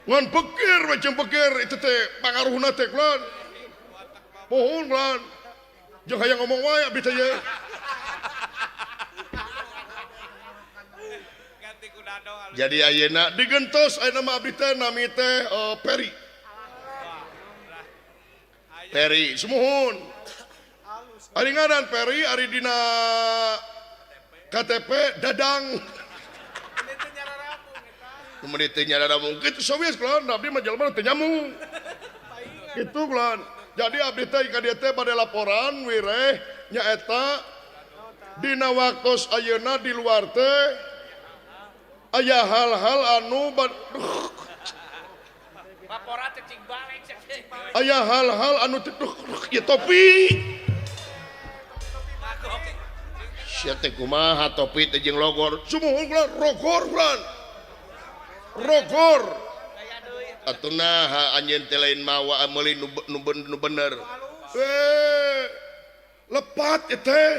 ngan pikir macam pikir itu teh pangaruhna teh klan pohon klan jeung hayang ngomong wae abdi teh ye jadi ayeuna digentos ayeuna mah abdi teh nami teh Peri sumuhun ari ngaran Peri ari dina KTP Dadang kemudian nyara mungkin itu sowis klan abdi mah jelema teu nyambung kitu klan jadi abdi teh ka dieu teh bade laporan wireh nyaeta dina waktos ayeuna di luar teh aya hal-hal anu laporan teh cing balik aya hal-hal anu ya topi sia teh kumaha topi teh jeung logor sumuhun klan rogor atuna anjeun teh lain mawa meuli nu bener lepat teh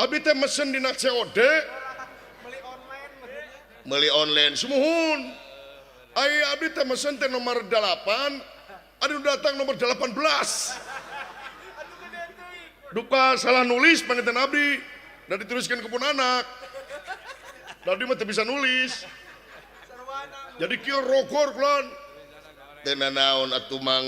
abdi teh mesen dina COD meuli online sumuhun aya abdi teh mesen teh nomor 8 anu datang nomor 18 duka salah nulis panginten abdi dan dituliskan ke pun anak dan dia mah teu bisa nulis jadi kieu rogor klan teu naon atuh mang